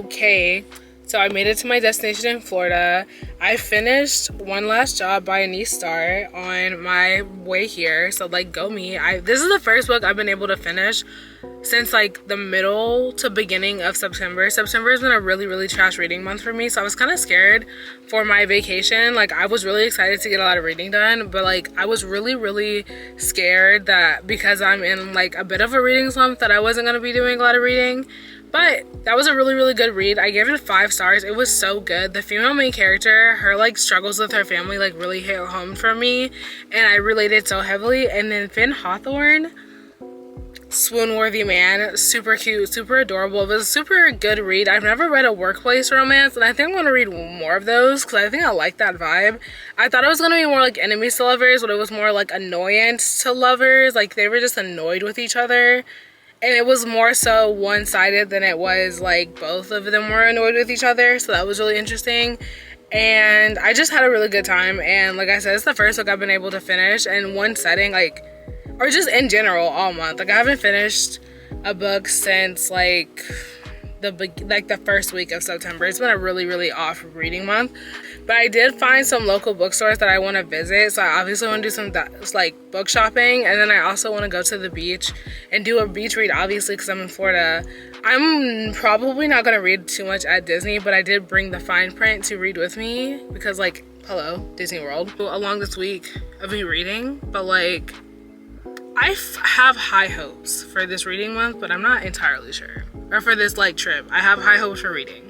Okay, so I made it to my destination in Florida. I finished One Last Job by Annise Starr on my way here. So like, go me. This is the first book I've been able to finish since like the middle to beginning of September. September has been a really trash reading month for me, so I was kind of scared for my vacation. Like, I was really excited to get a lot of reading done, but like I was really scared that because I'm in like a bit of a reading slump that I wasn't going to be doing a lot of reading. But that was a really good read. I gave it 5 stars. It was so good. The female main character, her like struggles with her family like really hit home for me, and I related so heavily. And then Finn Hawthorne, swoon-worthy man, super cute, super adorable. It was a super good read. I've never read a workplace romance, and I think I'm gonna read more of those because I think I like that vibe. I thought it was gonna be more like enemies to lovers, but it was more like annoyance to lovers. Like, they were just annoyed with each other, and it was more so one-sided than it was like both of them were annoyed with each other. So that was really interesting, and I just had a really good time. And like I said, it's the first book I've been able to finish in one setting, like, or just in general all month. Like, I haven't finished a book since like the first week of September. It's been a really off reading month, but I did find some local bookstores that I want to visit. So I obviously want to do some like book shopping, and then I also want to go to the beach and do a beach read, obviously, because I'm in Florida. I'm probably not going to read too much at Disney, but I did bring the fine print to read with me because, like, hello, Disney World. Along this week of me reading, but like, I have high hopes for this reading month, but I'm not entirely sure. Or for this like trip, I have high hopes for reading.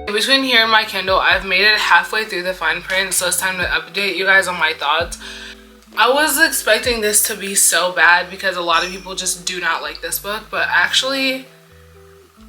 Between here and my Kindle, I've made it halfway through the fine print, so it's time to update you guys on my thoughts. I was expecting this to be so bad because a lot of people just do not like this book, but actually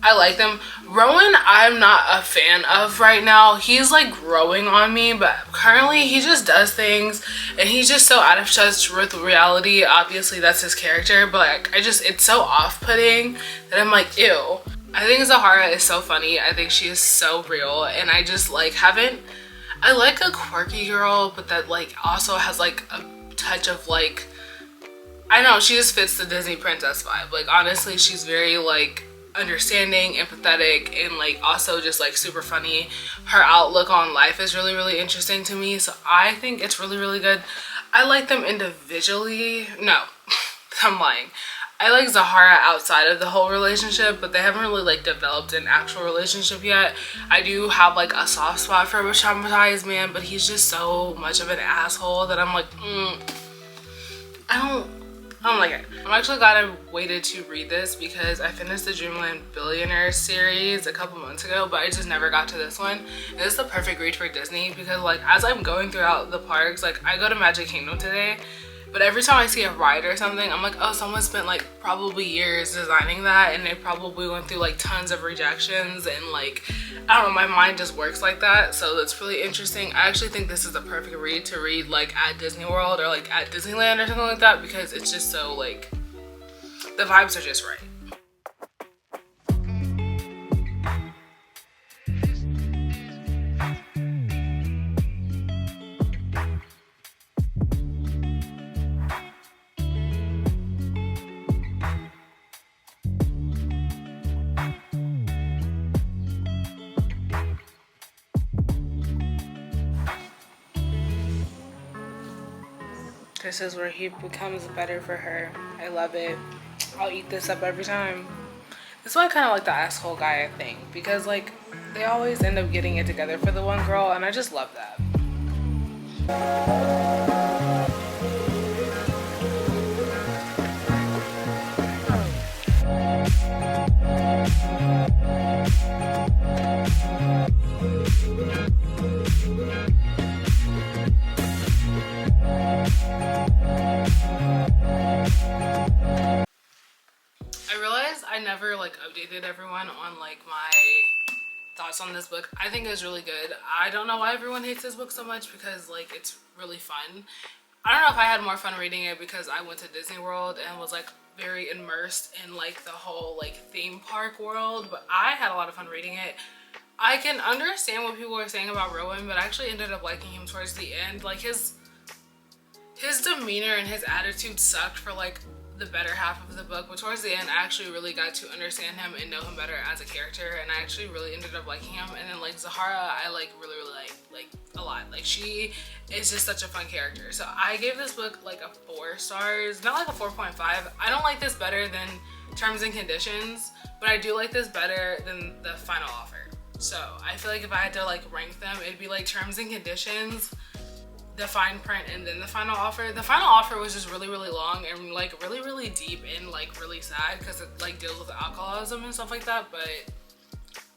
I like them. Rowan, I'm not a fan of right now. He's like growing on me, but currently he just does things and he's just so out of touch with reality. Obviously that's his character, but like, it's so off-putting that I'm like, ew. I think Zahara is so funny. I think she is so real, and I just like I like a quirky girl, but that like also has like a touch of like, I don't know, she just fits the Disney princess vibe. Like, honestly, she's very like understanding, empathetic, and like also just like super funny. Her outlook on life is really interesting to me, so I think it's really good. I like them individually. No, I'm lying. I like Zahara outside of the whole relationship, but they haven't really like developed an actual relationship yet. I do have like a soft spot for a traumatized man, but he's just so much of an asshole that I'm like, I don't like it. I'm actually glad I waited to read this because I finished the Dreamland Billionaire series a couple months ago, but I just never got to this one. And this is the perfect read for Disney because like as I'm going throughout the parks, like I go to Magic Kingdom today, but every time I see a ride or something, I'm like, oh, someone spent like probably years designing that, and they probably went through like tons of rejections, and like, I don't know, my mind just works like that. So that's really interesting. I actually think this is a perfect read to read like at Disney World or like at Disneyland or something like that, because it's just so like, the vibes are just right. This is where he becomes better for her. I love it. I'll eat this up every time. This is why I kind of like the asshole guy, I think, because like they always end up getting it together for the one girl, and I just love that. never like updated everyone on like my thoughts on this book. I think it's really good. I don't know why everyone hates this book so much because like it's really fun. I don't know if I had more fun reading it because I went to Disney World and was like very immersed in like the whole like theme park world, but I had a lot of fun reading it. I can understand what people were saying about Rowan, but I actually ended up liking him towards the end. Like his demeanor and his attitude sucked for like the better half of the book, but towards the end I actually really got to understand him and know him better as a character, and I actually really ended up liking him. And then like Zahara I like really like a lot. Like she is just such a fun character. So I gave this book like a 4 stars, not like a 4.5. I don't like this better than Terms and Conditions, but I do like this better than The Final Offer. So I feel like if I had to like rank them, it'd be like Terms and Conditions, The Fine Print, and then The Final Offer. The Final Offer was just really long and like really deep and like really sad because it like deals with alcoholism and stuff like that, but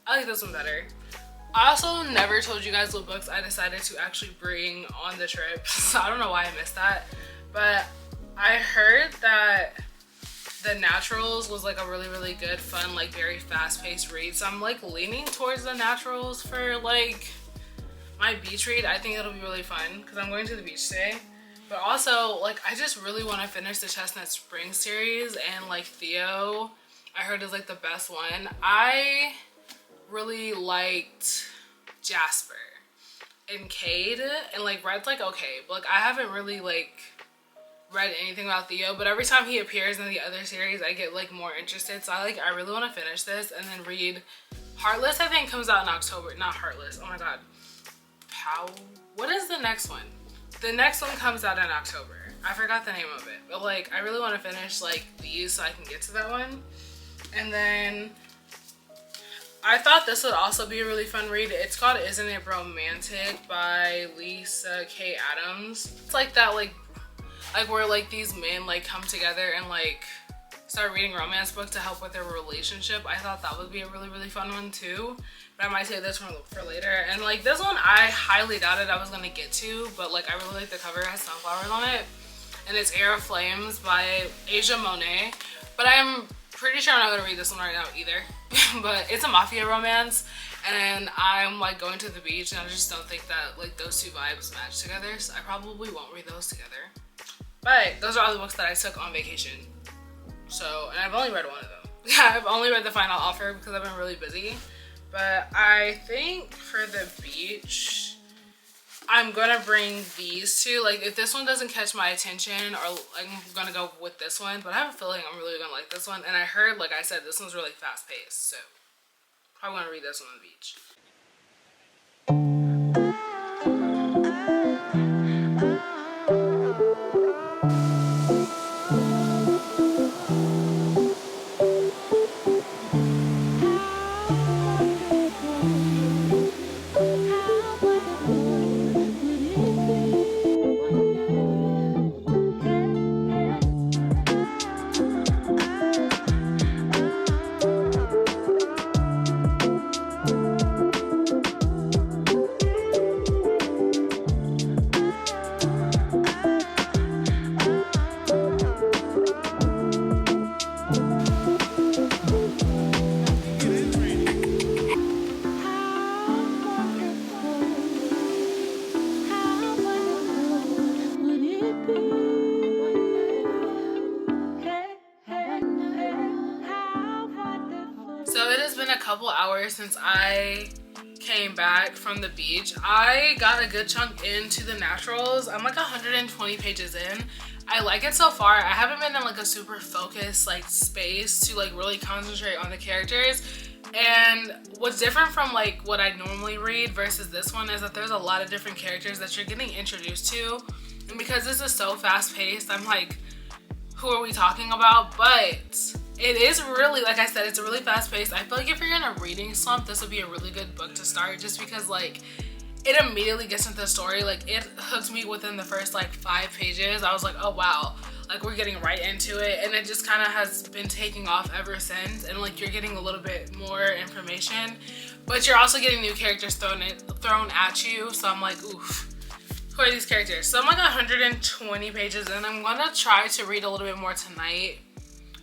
I like this one better. I also never told you guys what books I decided to actually bring on the trip, so I don't know why I missed that, but I heard that The Naturals was like a really good, fun, like very fast-paced read, so I'm like leaning towards The Naturals for like my beach read. I think it'll be really fun because I'm going to the beach today. But also like I just really want to finish the Chestnut Springs series, and like Theo I heard is like the best one. I really liked Jasper and Cade, and like Red's like okay, but like I haven't really like read anything about Theo, but every time he appears in the other series I get like more interested, so I really want to finish this and then read Heartless. I think comes out in October. Not Heartless, oh my god, what is the next one? The next one comes out in October. I forgot the name of it, but like I really want to finish like these so I can get to that one. And then I thought this would also be a really fun read. It's called Isn't It Romantic by Lisa K. Adams. It's like that like where like these men like come together and like start reading romance books to help with their relationship. I thought that would be a really fun one too, but I might save this one for later. And like this one I highly doubted I was gonna get to, but like I really like the cover. It has sunflowers on it, and it's Air of Flames by Asia Monet, but I'm pretty sure I'm not gonna read this one right now either. But it's a mafia romance, and I'm like going to the beach, and I just don't think that like those two vibes match together, so I probably won't read those together. But those are all the books that I took on vacation. So, and I've only read one of them. I've only read The Final Offer because I've been really busy. But I think for the beach, I'm gonna bring these two. Like if this one doesn't catch my attention, or I'm gonna go with this one, but I have a feeling I'm really gonna like this one. And I heard, like I said, this one's really fast paced, so probably gonna read this one on the beach. Hours since I came back from the beach. I got a good chunk into The Naturals. I'm like 120 pages in. I like it so far. I haven't been in like a super focused like space to like really concentrate on the characters. And what's different from like what I normally read versus this one is that there's a lot of different characters that you're getting introduced to. And because this is so fast paced, I'm like, who are we talking about? But it is really, like I said, it's a really fast paced. I feel like if you're in a reading slump, this would be a really good book to start, just because like it immediately gets into the story. Like it hooked me within the first like 5 pages. I was like, oh wow, like we're getting right into it, and it just kind of has been taking off ever since. And like you're getting a little bit more information, but you're also getting new characters thrown at you. So I'm like, oof, who are these characters? So I'm like 120 pages in. I'm gonna try to read a little bit more tonight,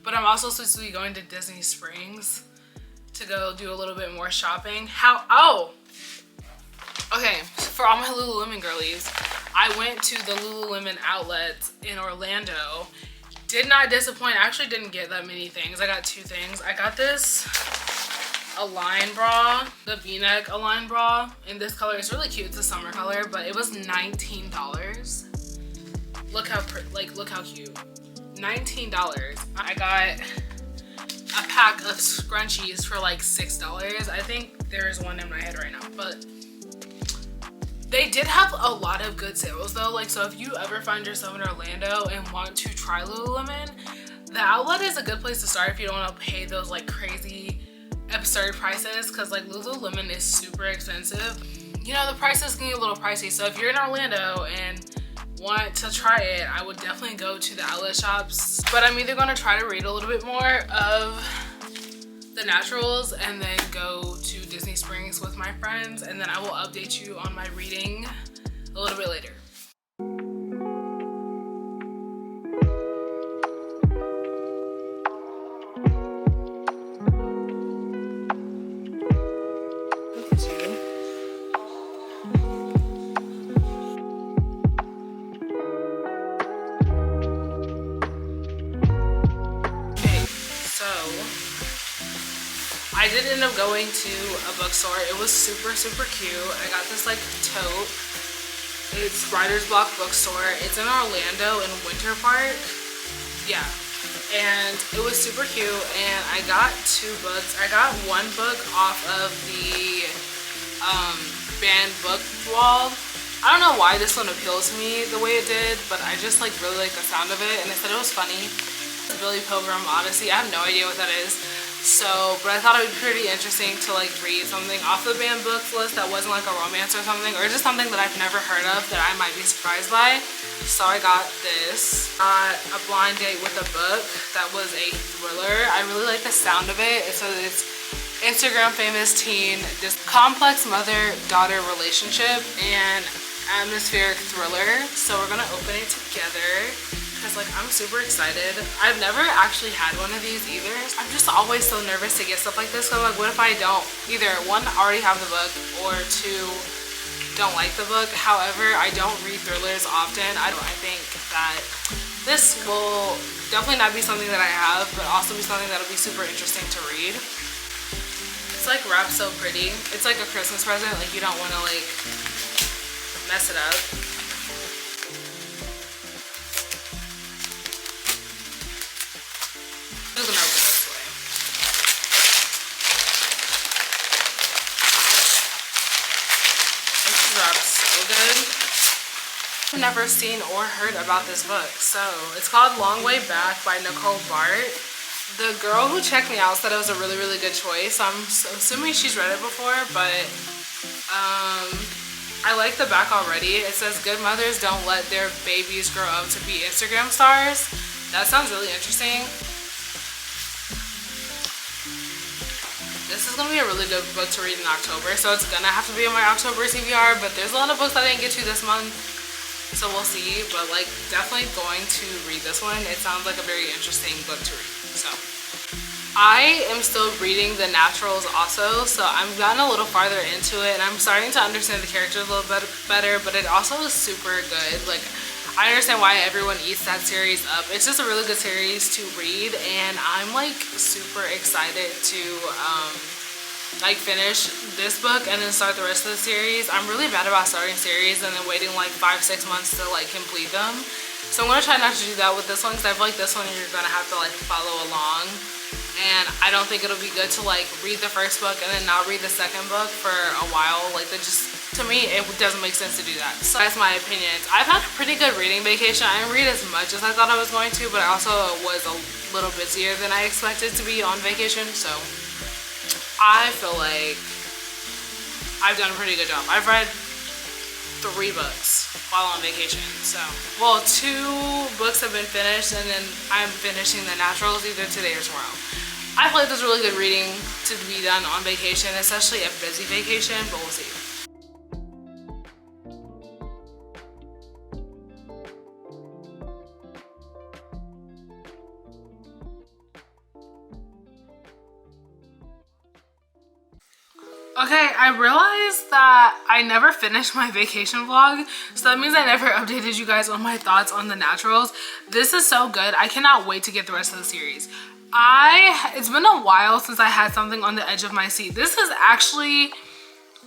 But I'm also supposed to be going to Disney Springs to go do a little bit more shopping. Okay, for all my Lululemon girlies, I went to the Lululemon outlets in Orlando. Did not disappoint. I actually didn't get that many things. I got 2 things. I got this Align bra, the V-neck Align bra in this color. It's really cute. It's a summer color, but it was $19. Look how cute. $19. I got a pack of scrunchies for like $6. I think there is one in my head right now, but they did have a lot of good sales though. Like, so if you ever find yourself in Orlando and want to try Lululemon, the outlet is a good place to start if you don't want to pay those like crazy absurd prices, because like Lululemon is super expensive. You know, the prices can get a little pricey. So if you're in Orlando and want to try it, I would definitely go to the outlet shops. But I'm either going to try to read a little bit more of the naturals and then go to Disney Springs with my friends, and then I will update you on my reading a little bit later. I did end up going to a bookstore. It was super cute. I got this like tote. It's Writer's Block Bookstore. It's in Orlando in Winter Park. Yeah, and it was super cute, and I got 2 books. I got 1 book off of the banned book wall. I don't know why this one appeals to me the way it did, but I just like really like the sound of it, and they said it was funny. It's Billy Pilgrim Odyssey. I have no idea what that is. So, but I thought it would be pretty interesting to like read something off the banned books list that wasn't like a romance or something, or just something that I've never heard of that I might be surprised by. So I got this. Got A Blind Date with a Book. That was a thriller. I really like the sound of it. It says it's Instagram famous teen, this complex mother-daughter relationship and atmospheric thriller. So we're gonna open it together, because like I'm super excited. I've never actually had one of these either. I'm just always so nervous to get stuff like this, because I'm like, what if I don't either 1, already have the book, or 2, don't like the book. However, I don't read thrillers often. I think that this will definitely not be something that I have, but also be something that'll be super interesting to read. It's like wrapped so pretty. It's like a Christmas present. Like you don't want to like mess it up. I'm just gonna open it this way. This is wrapped so good. I've never seen or heard about this book. So it's called Long Way Back by Nicole Bart. The girl who checked me out said it was a really good choice. I'm assuming she's read it before, but I like the back already. It says good mothers don't let their babies grow up to be Instagram stars. That sounds really interesting. This is gonna be a really good book to read in October, so it's gonna have to be in my October TBR, but there's a lot of books I didn't get to this month, so we'll see. But like definitely going to read this one. It sounds like a very interesting book to read. So I am still reading the naturals also, so I've gotten a little farther into it and I'm starting to understand the characters a little bit better, but it also is super good. Like I understand why everyone eats that series up. It's just a really good series to read, and I'm like super excited to like finish this book and then start the rest of the series. I'm really bad about starting series and then waiting like 5-6 months to like complete them. So I'm gonna try not to do that with this one, because I feel like this one you're gonna have to like follow along. And I don't think it'll be good to like read the first book and then not read the second book for a while. Like that just, to me, it doesn't make sense to do that. So that's my opinions. I've had a pretty good reading vacation. I didn't read as much as I thought I was going to, but I also was a little busier than I expected to be on vacation. So I feel like I've done a pretty good job. I've read 3 books while on vacation. So, well, 2 books have been finished, and then I'm finishing the naturals either today or tomorrow. I feel like there's really good reading to be done on vacation, especially a busy vacation, but we'll see. Okay, I realized that I never finished my vacation vlog, so that means I never updated you guys on my thoughts on the naturals. This is so good. I cannot wait to get the rest of the series. It's been a while since I had something on the edge of my seat. This is actually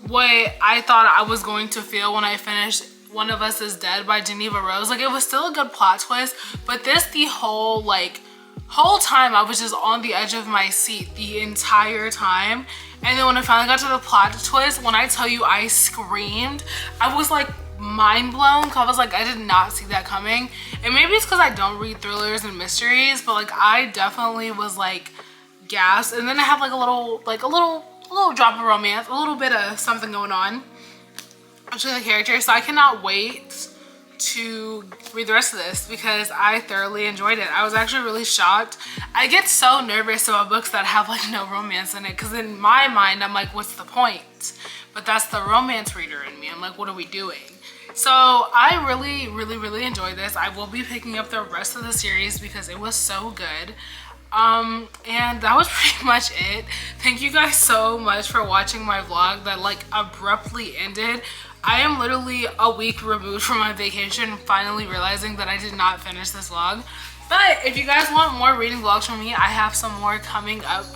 what I thought I was going to feel when I finished One of Us is Dead by Geneva Rose. Like, it was still a good plot twist, but the whole time I was just on the edge of my seat the entire time. And then when I finally got to the plot twist, when I tell you I screamed, I was like mind blown, because I was like, I did not see that coming. And maybe it's because I don't read thrillers and mysteries, but like I definitely was like gasped. And then I had like a little drop of romance, a little bit of something going on between the characters. So I cannot wait to read the rest of this because I thoroughly enjoyed it. I was actually really shocked. I get so nervous about books that have like no romance in it, because in my mind I'm like, what's the point? But that's the romance reader in me. I'm like, what are we doing? So I really enjoyed this. I will be picking up the rest of the series because it was so good. And that was pretty much it. Thank you guys so much for watching my vlog that like abruptly ended. I am literally a week removed from my vacation, finally realizing that I did not finish this vlog. But if you guys want more reading vlogs from me, I have some more coming up.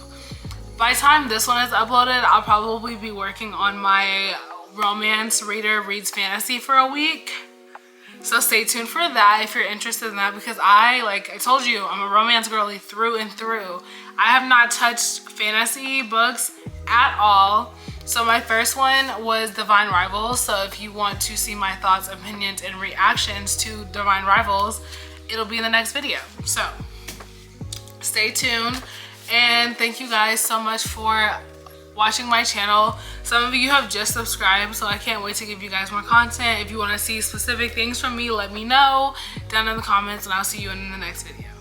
By the time this one is uploaded, I'll probably be working on my romance reader reads fantasy for a week. So stay tuned for that if you're interested in that, because like I told you, I'm a romance girly through and through. I have not touched fantasy books at all. So my first one was Divine Rivals. So if you want to see my thoughts, opinions, and reactions to Divine Rivals, it'll be in the next video. So stay tuned, and thank you guys so much for watching my channel. Some of you have just subscribed, so I can't wait to give you guys more content. If you want to see specific things from me, let me know down in the comments, and I'll see you in the next video.